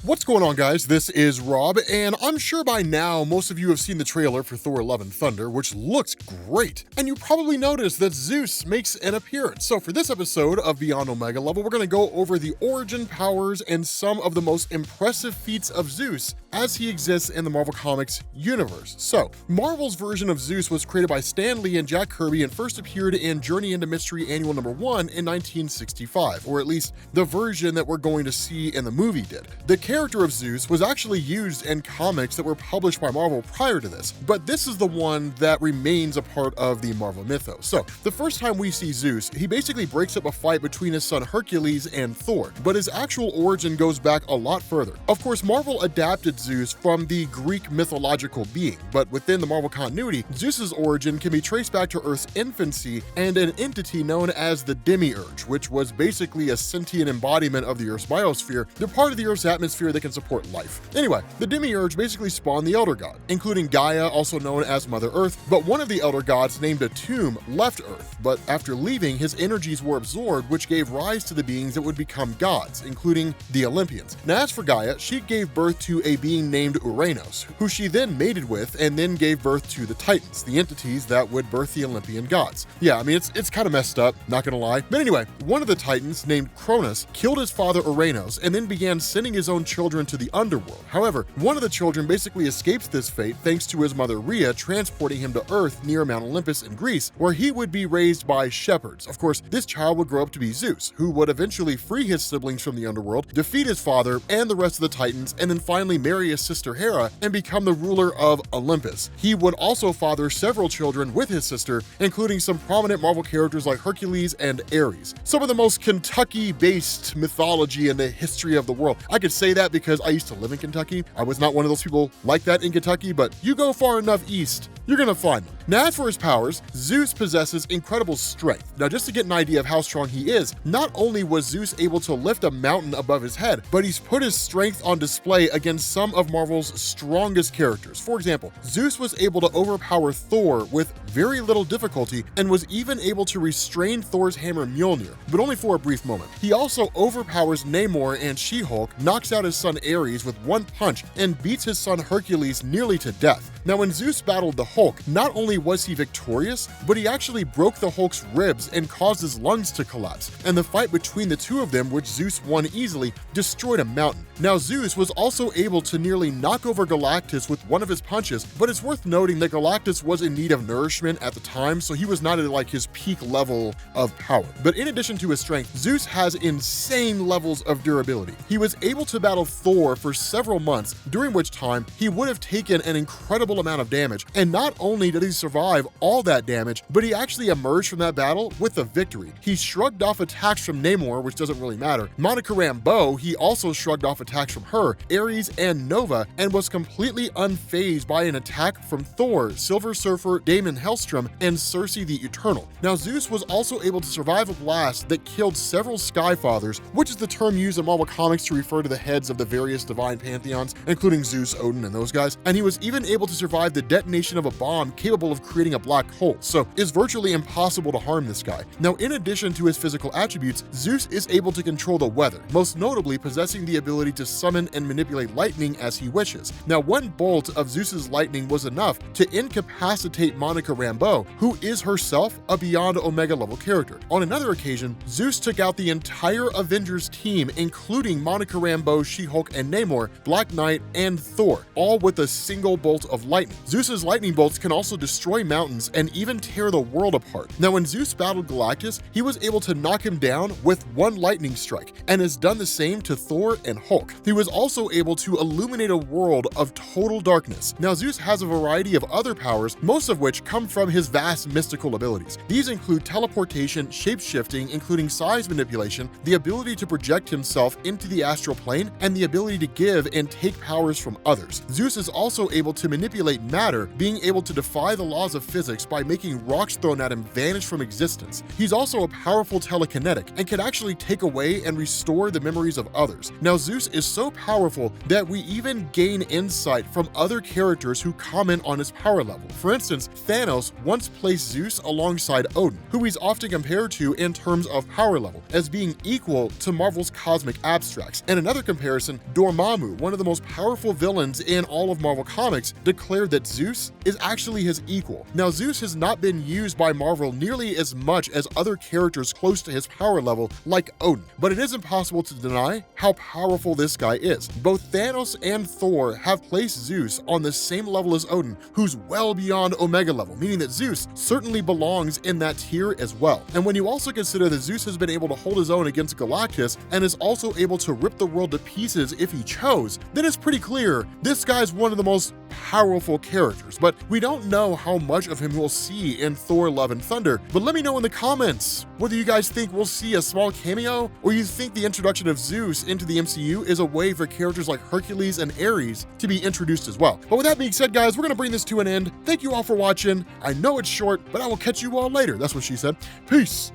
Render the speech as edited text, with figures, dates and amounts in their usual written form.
What's going on, guys? This is Rob, and I'm sure by now most of you have seen the trailer for Thor: Love and Thunder, which looks great. And you probably noticed that Zeus makes an appearance. So for this episode of Beyond Omega Level, we're going to go over the origin, powers, and some of the most impressive feats of Zeus as he exists in the Marvel Comics universe. So, Marvel's version of Zeus was created by Stan Lee and Jack Kirby and first appeared in Journey into Mystery Annual Number 1 in 1965, or at least the version that we're going to see in the movie did. The character of Zeus was actually used in comics that were published by Marvel prior to this, but this is the one that remains a part of the Marvel mythos. So, the first time we see Zeus, he basically breaks up a fight between his son Hercules and Thor, but his actual origin goes back a lot further. Of course, Marvel adapted Zeus from the Greek mythological being, but within the Marvel continuity, Zeus's origin can be traced back to Earth's infancy and an entity known as the Demiurge, which was basically a sentient embodiment of the Earth's biosphere. They're part of the Earth's atmosphere that can support life. Anyway, the Demiurge basically spawned the Elder God, including Gaia, also known as Mother Earth, but one of the Elder Gods named Atum left Earth, but after leaving, his energies were absorbed, which gave rise to the beings that would become gods, including the Olympians. Now, as for Gaia, she gave birth to a being named Uranos, who she then mated with and then gave birth to the Titans, the entities that would birth the Olympian gods. Yeah, I mean, it's kind of messed up, not gonna lie. But anyway, one of the Titans, named Cronus, killed his father Uranos and then began sending his own children to the underworld. However, one of the children basically escapes this fate thanks to his mother Rhea transporting him to Earth near Mount Olympus in Greece, where he would be raised by shepherds. Of course, this child would grow up to be Zeus, who would eventually free his siblings from the underworld, defeat his father and the rest of the Titans, and then finally marry his sister Hera and become the ruler of Olympus. He would also father several children with his sister, including some prominent Marvel characters like Hercules and Ares. Some of the most Kentucky-based mythology in the history of the world. I could say that because I used to live in Kentucky. I was not one of those people like that in Kentucky, but you go far enough east, you're gonna find them. Now, as for his powers, Zeus possesses incredible strength. Now, just to get an idea of how strong he is, not only was Zeus able to lift a mountain above his head, but he's put his strength on display against some of Marvel's strongest characters. For example, Zeus was able to overpower Thor with very little difficulty and was even able to restrain Thor's hammer Mjolnir, but only for a brief moment. He also overpowers Namor and She-Hulk, knocks out his son Ares with one punch, and beats his son Hercules nearly to death. Now, when Zeus battled the Hulk, not only was he victorious, but he actually broke the Hulk's ribs and caused his lungs to collapse. And the fight between the two of them, which Zeus won easily, destroyed a mountain. Now, Zeus was also able to nearly knock over Galactus with one of his punches, but it's worth noting that Galactus was in need of nourishment at the time, so he was not at like his peak level of power. But in addition to his strength, Zeus has insane levels of durability. He was able to battle Thor for several months, during which time he would have taken an incredible amount of damage. And not only did he survive all that damage, but he actually emerged from that battle with a victory. He shrugged off attacks from Namor, which doesn't really matter. Monica Rambeau, he also shrugged off attacks from her, Ares, and Nova, and was completely unfazed by an attack from Thor, Silver Surfer, Daemon Hellstrom, and Circe the Eternal. Now, Zeus was also able to survive a blast that killed several Skyfathers, which is the term used in Marvel Comics to refer to the heads of the various divine pantheons, including Zeus, Odin, and those guys. And he was even able to survive the detonation of a bomb capable of creating a black hole, so it's virtually impossible to harm this guy. Now, in addition to his physical attributes, Zeus is able to control the weather, most notably possessing the ability to summon and manipulate lightning as he wishes. Now, one bolt of Zeus's lightning was enough to incapacitate Monica Rambeau, who is herself a Beyond Omega level character. On another occasion, Zeus took out the entire Avengers team, including Monica Rambeau, She-Hulk, and Namor, Black Knight, and Thor, all with a single bolt of lightning. Zeus's lightning bolts can also destroy mountains and even tear the world apart. Now, when Zeus battled Galactus, he was able to knock him down with one lightning strike, and has done the same to Thor and Hulk. He was also able to illuminate a world of total darkness. Now, Zeus has a variety of other powers, most of which come from his vast mystical abilities. These include teleportation, shape-shifting, including size manipulation, the ability to project himself into the astral plane, and the ability to give and take powers from others. Zeus is also able to manipulate matter, being able to defy the laws of physics by making rocks thrown at him vanish from existence. He's also a powerful telekinetic and can actually take away and restore the memories of others. Now, Zeus is so powerful that we even gain insight from other characters who comment on his power level. For instance, Thanos once placed Zeus alongside Odin, who he's often compared to in terms of power level, as being equal to Marvel's cosmic abstracts. In another comparison, Dormammu, one of the most powerful villains in all of Marvel Comics, declared that Zeus is actually his equal. Now, Zeus has not been used by Marvel nearly as much as other characters close to his power level, like Odin, but it is impossible to deny how powerful this guy is. Both Thanos and Thor have placed Zeus on the same level as Odin, who's well beyond Omega level, meaning that Zeus certainly belongs in that tier as well. And when you also consider that Zeus has been able to hold his own against Galactus and is also able to rip the world to pieces if he chose, then it's pretty clear this guy's one of the most powerful characters. But we don't know how much of him we'll see in Thor: Love and Thunder. But let me know in the comments whether you guys think we'll see a small cameo, or you think the introduction of Zeus into the MCU is a way for characters like Hercules and Ares to be introduced as well. But with that being said, guys, we're gonna bring this to an end. Thank you all for watching. I know it's short, but I will catch you all later. That's what she said. Peace.